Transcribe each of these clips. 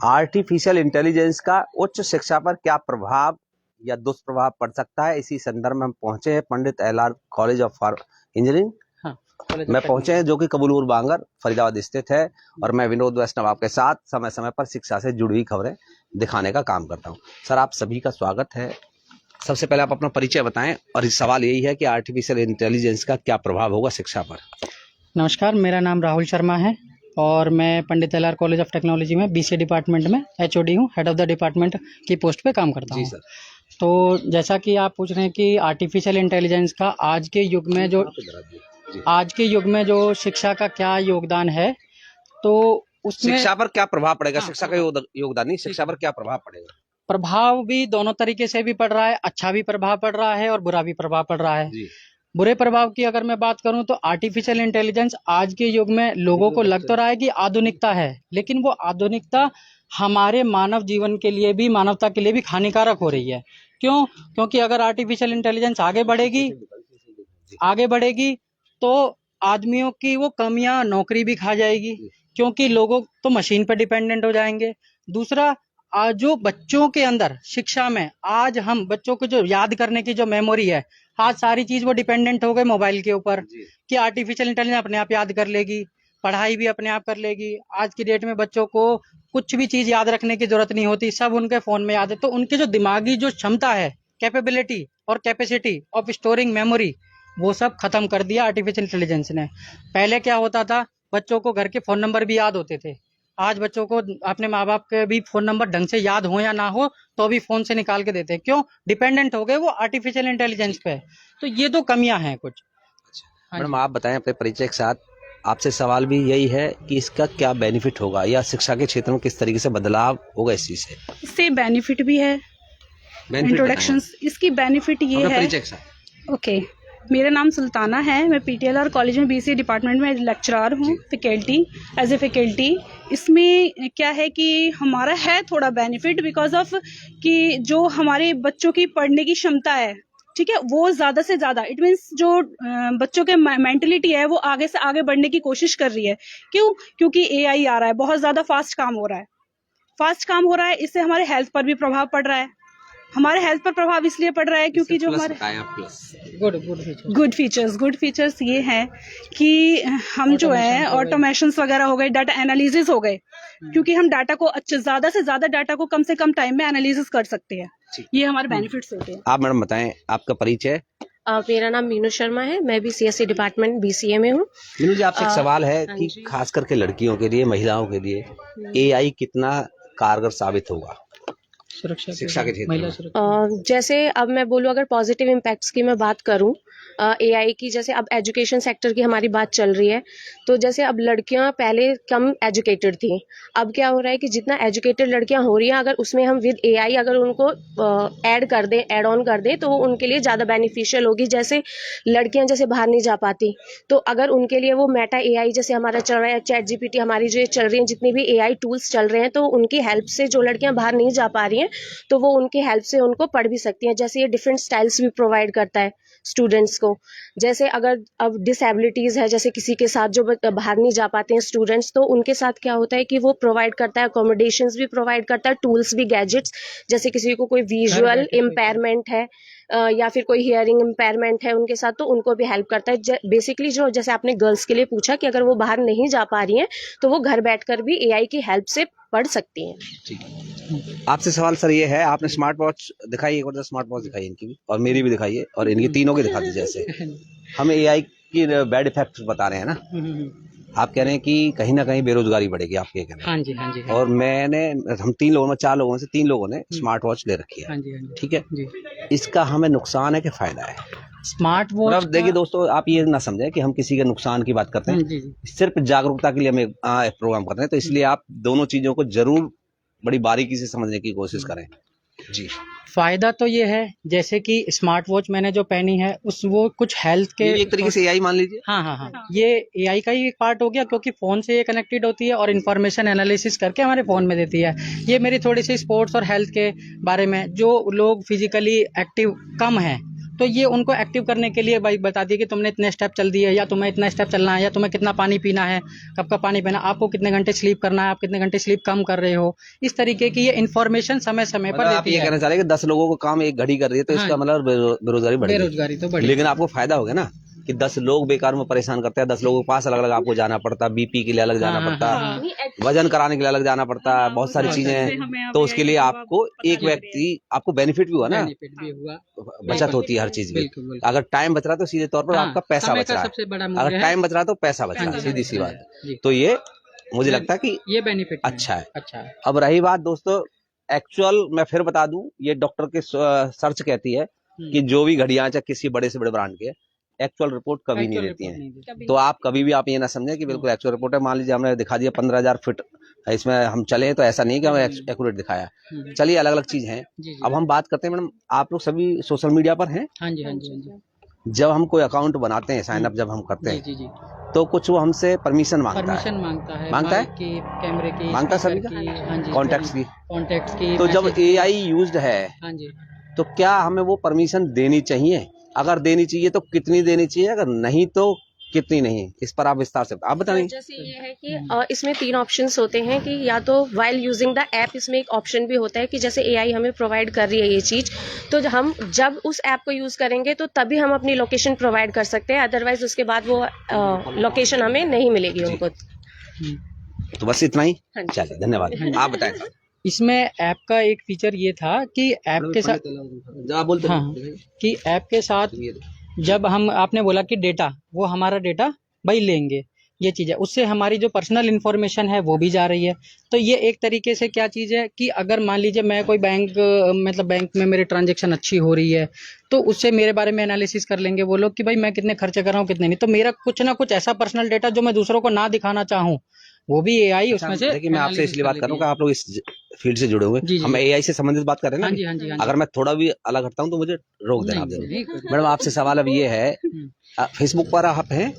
Artificial intelligence का उच्च शिक्षा पर क्या प्रभाव या दुष्प्रभाव पड़ सकता है, इसी संदर्भ में हम पहुंचे हैं पंडित LR कॉलेज ऑफ इंजीनियरिंग में पहुंचे हैं, जो कि कबूलपुर बांगर फरीदाबाद स्थित है। और मैं विनोद वैष्णव आपके साथ समय समय पर शिक्षा से जुड़ी हुई खबरें दिखाने का काम करता हूं। सर, आप सभी का स्वागत है। सबसे पहले आप अपना परिचय बताएं, और इस सवाल यही है कि आर्टिफिशियल इंटेलिजेंस का क्या प्रभाव होगा शिक्षा पर। नमस्कार, मेरा नाम राहुल शर्मा है और मैं पंडित LR कॉलेज ऑफ टेक्नोलॉजी में BCA डिपार्टमेंट में HOD हूँ, हेड ऑफ द डिपार्टमेंट की पोस्ट पे काम करता हूँ। जी सर। तो जैसा कि आप पूछ रहे हैं कि आर्टिफिशियल इंटेलिजेंस का आज के युग में जो शिक्षा का क्या योगदान है, तो उसमें शिक्षा पर क्या प्रभाव पड़ेगा। शिक्षा का योगदान नहीं, शिक्षा पर क्या प्रभाव पड़ेगा। प्रभाव भी दोनों तरीके से भी पड़ रहा है, अच्छा भी प्रभाव पड़ रहा है और बुरा भी प्रभाव पड़ रहा है। बुरे प्रभाव की अगर मैं बात करूं तो आर्टिफिशियल इंटेलिजेंस आज के युग में लोगों को लग तो रहा है कि आधुनिकता है, लेकिन वो आधुनिकता हमारे मानव जीवन के लिए भी, मानवता के लिए भी हानिकारक हो रही है। क्यों? क्योंकि अगर आर्टिफिशियल इंटेलिजेंस आगे बढ़ेगी तो आदमियों की वो कमियां, नौकरी भी खा जाएगी, क्योंकि लोगों तो मशीन पर डिपेंडेंट हो जाएंगे। दूसरा, आज जो बच्चों के अंदर शिक्षा में, आज हम बच्चों को जो याद करने की जो मेमोरी है, आज सारी चीज वो डिपेंडेंट हो गए मोबाइल के ऊपर कि आर्टिफिशियल इंटेलिजेंस अपने आप याद कर लेगी, पढ़ाई भी अपने आप कर लेगी। आज की डेट में बच्चों को कुछ भी चीज याद रखने की जरूरत नहीं होती, सब उनके फोन में याद है। तो उनके जो दिमागी जो क्षमता है, कैपेबिलिटी और कैपेसिटी ऑफ स्टोरिंग मेमोरी, वो सब खत्म कर दिया आर्टिफिशियल इंटेलिजेंस ने। पहले क्या होता था, बच्चों को घर के फोन नंबर भी याद होते थे। आज बच्चों को अपने माँ बाप के भी फोन नंबर ढंग से याद हो या ना हो तो भी फोन से निकाल के देते हैं। क्यों? डिपेंडेंट हो गए वो आर्टिफिशियल इंटेलिजेंस पे। तो ये तो कमियां हैं कुछ। मैडम, आप बताएं अपने परिचय के साथ। आपसे सवाल भी यही है कि इसका क्या बेनिफिट होगा, या शिक्षा के क्षेत्र में किस तरीके से बदलाव होगा इस चीज से। इससे बेनिफिट भी है। इंट्रोडक्शन इसकी बेनिफिट ये है। परिचय के साथ। ओके, मेरा नाम सुल्ताना है। मैं PTLR कॉलेज में BCA डिपार्टमेंट में लेक्चरर हूँ, फैकल्टी, एज ए फैकल्टी। इसमें क्या है कि हमारा है थोड़ा बेनिफिट बिकॉज ऑफ कि जो हमारे बच्चों की पढ़ने की क्षमता है, ठीक है, वो ज़्यादा से ज़्यादा, इट मीन्स जो बच्चों के मेंटलिटी है वो आगे से आगे बढ़ने की कोशिश कर रही है। क्यों? क्योंकि AI आ रहा है, बहुत ज़्यादा फास्ट काम हो रहा है। इससे हमारे हेल्थ पर भी प्रभाव पड़ रहा है। हमारे हेल्थ पर प्रभाव इसलिए पड़ रहा है क्योंकि जो हमारे गुड फीचर्स ये हैं कि हम जो है ऑटोमेशंस वगैरह हो गए, डाटा एनालिसिस हो गए, क्योंकि हम डाटा को ज़्यादा से ज़्यादा डाटा को कम से कम टाइम में एनालिसिस कर सकते हैं। ये हमारे बेनिफिट्स होते हैं। आप मैडम बताएं आपका परिचय। मेरा नाम मीनू शर्मा है, मैं भी CSE डिपार्टमेंट BCA में हूँ। मीनू जी, आपसे एक सवाल है कि खास करके लड़कियों के लिए, महिलाओं के लिए AI कितना कारगर साबित होगा शिक्षा के क्षेत्र में। जैसे अब मैं बोलूँ, अगर पॉजिटिव इम्पैक्ट्स की मैं बात करूँ AI की, जैसे अब एजुकेशन सेक्टर की हमारी बात चल रही है, तो जैसे अब लड़कियां पहले कम एजुकेटेड थी, अब क्या हो रहा है कि जितना एजुकेटेड लड़कियां हो रही हैं, अगर उसमें हम विद AI अगर उनको ऐड ऑन कर दें तो वो उनके लिए ज़्यादा बेनिफिशियल होगी। जैसे लड़कियां जैसे बाहर नहीं जा पाती, तो अगर उनके लिए वो मेटा AI जैसे हमारा चल रहा है, ChatGPT, हमारी जो चल रही है, जितनी भी AI टूल्स चल रहे हैं, तो उनकी हेल्प से जो लड़कियां बाहर नहीं जा पा रही हैं तो वो उनकी हेल्प से उनको पढ़ भी सकती हैं। जैसे ये डिफरेंट स्टाइल्स भी प्रोवाइड करता है स्टूडेंट्स को। जैसे अगर अब डिसेबिलिटीज़ है, जैसे किसी के साथ जो बाहर नहीं जा पाते हैं स्टूडेंट्स, तो उनके साथ क्या होता है कि वो प्रोवाइड करता है, अकोमोडेशंस भी प्रोवाइड करता है, टूल्स भी, गैजेट्स। जैसे किसी को कोई विजुअल इम्पेयरमेंट है या फिर कोई हियरिंग इम्पेयरमेंट है उनके साथ, तो उनको भी हेल्प करता है। बेसिकली जो, जैसे आपने गर्ल्स के लिए पूछा कि अगर वो बाहर नहीं जा पा रही हैं तो वो घर बैठकर भी AI की हेल्प से पढ़ सकती हैं। आपसे सवाल सर ये है, आपने स्मार्ट वॉच दिखाई, एक बार स्मार्ट वॉच दिखाई इनकी भी, और मेरी भी दिखाइए, और इनकी तीनों की दिखा दीजिए। जैसे हम AI की बैड इफेक्ट बता रहे हैं ना, आप कह रहे हैं कि कहीं ना कहीं बेरोजगारी बढ़ेगी, आपके कहने। हाँ जी, हाँ जी। और हम 4 लोगों से 3 लोगों ने स्मार्ट वॉच ले रखी है। हाँ जी, ठीक है जी। इसका हमें नुकसान है कि फायदा है? स्मार्ट वॉच देखिए दोस्तों, आप ये ना समझें कि हम किसी के नुकसान की बात करते हैं, सिर्फ जागरूकता के लिए हम प्रोग्राम करते हैं, तो इसलिए आप दोनों चीजों को जरूर बड़ी बारीकी से समझने की कोशिश करें जी। फायदा तो ये है, जैसे कि स्मार्ट वॉच मैंने जो पहनी है वो कुछ हेल्थ के एक तरीके से AI मान लीजिए। हाँ, ये AI का ही एक पार्ट हो गया, क्योंकि फोन से ये कनेक्टेड होती है और इन्फॉर्मेशन एनालिसिस करके हमारे फोन में देती है। ये मेरी थोड़ी सी स्पोर्ट्स और हेल्थ के बारे में, जो लोग फिजिकली एक्टिव कम हैं तो ये उनको एक्टिव करने के लिए भाई बता दिए कि तुमने इतने स्टेप चल दिए, या तुम्हें इतना स्टेप चलना है, या तुम्हें कितना पानी पीना है, कब का पानी पीना, आपको कितने घंटे स्लीप करना है, आप कितने घंटे स्लीप कम कर रहे हो, इस तरीके की ये इन्फॉर्मेशन समय समय पर आप देती ये है। कहना चाह रहे हैं कि 10 लोगों को काम एक घड़ी कर रही है तो इसका मतलब बेरोजगारी बढ़ेगी। बेरोजगारी तो बढ़ी, लेकिन आपको फायदा हो गया ना कि 10 लोग बेकार में परेशान करते हैं, 10 लोगों के पास अलग अलग आपको जाना पड़ता, बीपी के लिए अलग जाना पड़ता, वजन कराने के लिए अलग जाना पड़ता, बहुत सारी चीजें हैं। तो उसके लिए आपको एक व्यक्ति, आपको बेनिफिट भी हुआ ना, बेनिफिट भी हुआ, बचत होती है हर चीज की। बिल्कुल बिल्कुल। अगर टाइम बच रहा है तो सीधे तौर पर हाँ, आपका पैसा समय बच का रहा सबसे बड़ा है। मूल्य अगर है। टाइम बच रहा है तो पैसा बच हाँ रहा है, जी, सीधी सी बात जी। है। तो ये मुझे लगता है कि ये बेनिफिट अच्छा है। अच्छा है। अब रही बात दोस्तों, एक्चुअल मैं फिर बता दूं, ये डॉक्टर के सर्च कहती है कि जो भी घड़ियां चाहे किसी बड़े से बड़े ब्रांड के, एक्चुअल रिपोर्ट कभी नहीं देती हैं। तो आप कभी भी आप ये ना समझें कि बिल्कुल एक्चुअल रिपोर्ट है। मान लीजिए हमने दिखा दिया 15,000 फीट, इसमें हम चले तो ऐसा नहीं कि हमें एक्यूरेट दिखाया। चलिए अलग अलग चीज है। अब हम बात करते हैं मैडम, आप लोग सभी सोशल मीडिया पर हैं। हाँ जी, हाँ जी, हाँ जी। जब हम कोई अकाउंट बनाते हैं, साइन अप जब हम करते जी हैं, जी जी, तो कुछ वो हमसे परमिशन मांगता परमिशन है, मांगता है है? की, कैमरे की, मांगता है सभी स्पीकर का? की, हाँ जी, कॉन्टेक्ट्स की। कॉन्टेक्ट्स की। तो जब मैसेज की। AI यूज्ड है हाँ जी, तो क्या हमें वो परमिशन देनी चाहिए? अगर देनी चाहिए तो कितनी देनी चाहिए, अगर नहीं तो कितनी नहीं? इस पर आप विस्तार से आप बताएंगे। जैसे ये है कि इसमें 3 ऑप्शंस होते हैं कि या तो व्हाइल यूजिंग द ऐप, इसमें एक ऑप्शन भी होता है कि जैसे AI हमें प्रोवाइड कर रही है ये चीज, तो हम जब उस ऐप को यूज करेंगे तो तभी हम अपनी लोकेशन प्रोवाइड कर सकते हैं, अदरवाइज उसके बाद वो लोकेशन हमें नहीं मिलेगी उनको। तो बस इतना ही। हाँ जी। चलिए धन्यवाद। आप बताएं। इसमें ऐप का एक फीचर ये था कि ऐप के साथ, आप बोलते हाँ, कि ऐप के साथ जब हम, आपने बोला कि डेटा, वो हमारा डेटा भाई लेंगे, ये चीज़ है, उससे हमारी जो पर्सनल इन्फॉर्मेशन है वो भी जा रही है। तो ये एक तरीके से क्या चीज़ है कि अगर मान लीजिए मैं कोई बैंक, मतलब बैंक में मेरे ट्रांजैक्शन अच्छी हो रही है, तो उससे मेरे बारे में एनालिसिस कर लेंगे वो लोग कि भाई मैं कितने खर्चे कर रहा हूँ, कितने नहीं। तो मेरा कुछ ना कुछ ऐसा पर्सनल डेटा जो मैं दूसरों को ना दिखाना चाहूँ, वो भी AI उसमें से। देखिए मैं आपसे इसलिए बात करूँगा, आप लोग इस फील्ड से जुड़े हुए, हम AI से संबंधित बात कर रहे हैं ना। हाँ जी, हाँ जी, हाँ जी। अगर मैं थोड़ा भी अलग हटता हूँ तो मुझे रोक देना आप जरूर। नहीं, कोई बात मैडम आपसे सवाल अब ये है, फेसबुक पर आप हैं,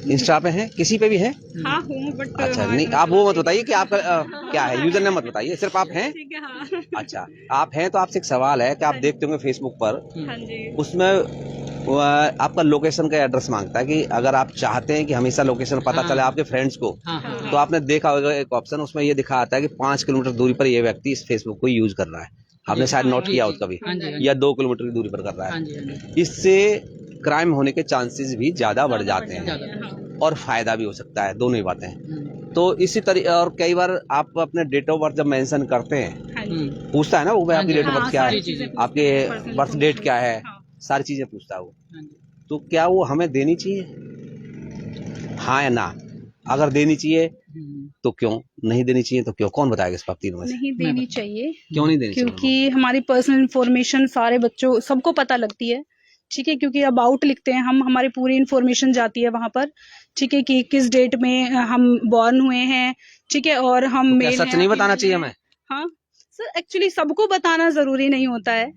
इंस्टा पे हैं, किसी पे भी हैं? हाँ हूँ, बट अच्छा नहीं, आप वो मत बताइए कि आपका क्या है, यूजर नेम मत बताइए, सिर्फ आप हैं। ठीक है। हाँ अच्छा आप हैं तो आपसे एक सवाल है कि आप देखते होंगे फेसबुक पर, हाँ जी, उसमें वो आपका लोकेशन का एड्रेस मांगता है कि अगर आप चाहते हैं कि हमेशा लोकेशन पता चले आपके फ्रेंड्स को, हाँ, तो आपने देखा होगा एक ऑप्शन, उसमें ये दिखा आता है कि 5 किलोमीटर दूरी पर ये व्यक्ति इस फेसबुक को यूज कर रहा है। आपने शायद नोट किया हो कभी, हाँ जी, या 2 किलोमीटर की दूरी पर कर रहा हाँ है। जी, हाँ जी। इससे क्राइम होने के चांसेस भी ज्यादा बढ़ जाते हैं और फायदा भी हो सकता है, दोनों ही बातें। तो इसी तरीके, और कई बार आप अपने डेट ऑफ बर्थ जब मेंशन करते हैं, हाँ जी, पूछता है ना वो भाई आपकी डेट ऑफ हाँ, बर्थ क्या है, सारी चीजें पूछते आपके हैं, personal बर्थ डेट क्या है, हाँ। सारी चीजें पूछता है वो। तो क्या वो हमें देनी चाहिए, हाँ या ना? अगर देनी चाहिए तो क्यों, नहीं देनी चाहिए तो क्यों? कौन बताएगा इस पर तीनों में से? नहीं देनी चाहिए, क्यों नहीं देनी चाहिए? क्योंकि हमारी पर्सनल इंफॉर्मेशन सारे बच्चों सबको पता लगती है। ठीक है, क्योंकि अबाउट लिखते हैं हम, हमारी पूरी इन्फॉर्मेशन जाती है वहां पर। ठीक है, कि किस डेट में हम बॉर्न हुए हैं, ठीक है, और हम तो क्या मेल सच नहीं बताना चाहिए हमें? हाँ सर, एक्चुअली सबको बताना जरूरी नहीं होता है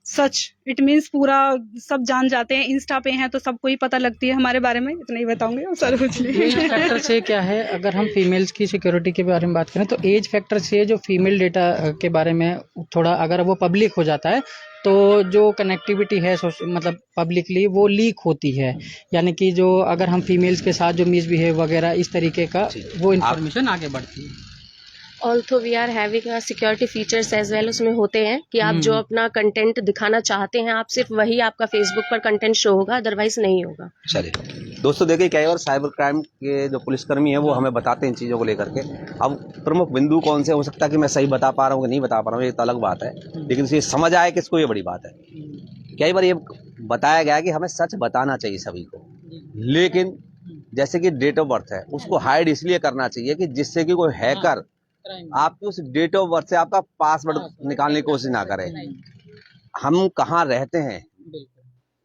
सच। इट मीन्स पूरा सब जान जाते हैं, इंस्टा पे हैं तो सबको ही पता लगती है हमारे बारे में, इतना ही बताऊंगे और सर कुछ एज नहीं। फैक्टर से क्या है, अगर हम फीमेल्स की सिक्योरिटी के बारे में बात करें तो एज फैक्टर से जो फीमेल डेटा के बारे में थोड़ा अगर वो पब्लिक हो जाता है तो जो कनेक्टिविटी है मतलब पब्लिकली वो लीक होती है, यानी कि जो अगर हम फीमेल्स के साथ जो मिसबिहेव वगैरह इस तरीके का वो इन्फॉर्मेशन आगे बढ़ती है। Although we are having security features as well, उसमें होते हैं कि आप जो अपना कंटेंट दिखाना चाहते हैं, आप सिर्फ वही आपका फेसबुक पर कंटेंट शो होगा, अदरवाइज नहीं होगा। चलिए दोस्तों, देखिए कई बार साइबर क्राइम के जो पुलिसकर्मी है वो हमें बताते हैं इन चीज़ों को लेकर के। अब प्रमुख बिंदु कौन से हो सकता है कि मैं सही बता पा रहा हूँ कि नहीं बता पा रहा हूँ, ये तो अलग बात है, लेकिन ये समझ आए किसको, ये बड़ी बात है। कई बार ये बताया गया कि हमें सच बताना चाहिए सभी को, लेकिन जैसे कि डेट ऑफ बर्थ है उसको हाइड इसलिए करना चाहिए कि जिससे कि कोई हैकर आपकी उस डेट ऑफ बर्थ से आपका पासवर्ड निकालने की कोशिश ना करे। हम कहाँ रहते हैं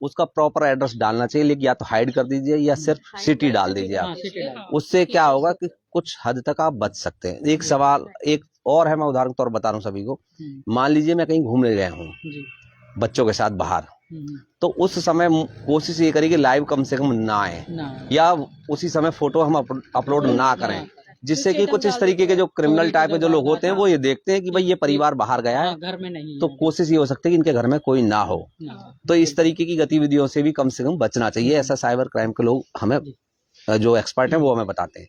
उसका प्रॉपर एड्रेस डालना चाहिए, लेकिन या तो हाइड कर दीजिए या सिर्फ सिटी डाल दीजिए आप। उससे क्या होगा कि कुछ हद तक आप बच सकते हैं। एक सवाल एक और है, मैं उदाहरण के तौर पर बता रहा हूँ सभी को। मान लीजिए मैं कहीं घूमने गया हूँ बच्चों के साथ बाहर, तो उस समय कोशिश ये करिए कि लाइव कम से कम ना आए, या उसी समय फोटो हम अपलोड ना करें, जिससे कि कुछ इस तरीके के जो क्रिमिनल टाइप के जो लोग होते हैं वो ये देखते हैं कि भाई ये परिवार बाहर गया है, घर में नहीं तो कोशिश ये हो सकती है कि इनके घर में कोई ना हो। तो इस तरीके की गतिविधियों से भी कम से कम बचना चाहिए। ऐसा साइबर क्राइम के लोग हमें, जो एक्सपर्ट हैं, वो हमें बताते हैं।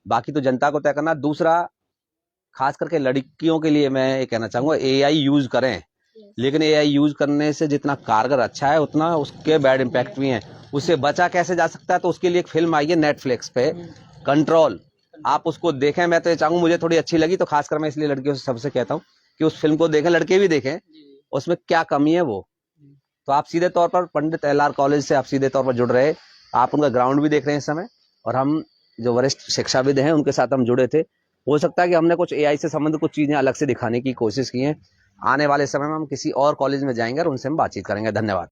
बाकी तो जनता को तय करना। दूसरा, खास करके लड़कियों के लिए मैं ये कहना चाहूंगा, एआई यूज करें, लेकिन एआई यूज करने से जितना कारगर अच्छा है उतना उसके बैड इम्पैक्ट भी हैं। उससे बचा कैसे जा सकता है, तो उसके लिए एक फिल्म आई है नेटफ्लिक्स पे, कंट्रोल, आप उसको देखें। मैं तो ये चाहूंगा, मुझे थोड़ी अच्छी लगी, तो खासकर मैं इसलिए लड़कियों से सबसे कहता हूँ कि उस फिल्म को देखें, लड़के भी देखें, उसमें क्या कमी है वो। तो आप सीधे तौर पर पंडित एलआर कॉलेज से आप सीधे तौर पर जुड़ रहे, आप उनका ग्राउंड भी देख रहे हैं इस समय, और हम जो वरिष्ठ शिक्षाविद हैं उनके साथ हम जुड़े थे। हो सकता है कि हमने कुछ एआई से संबंधित कुछ चीजें अलग से दिखाने की कोशिश की हैं। आने वाले समय में हम किसी और कॉलेज में जाएंगे और उनसे हम बातचीत करेंगे। धन्यवाद।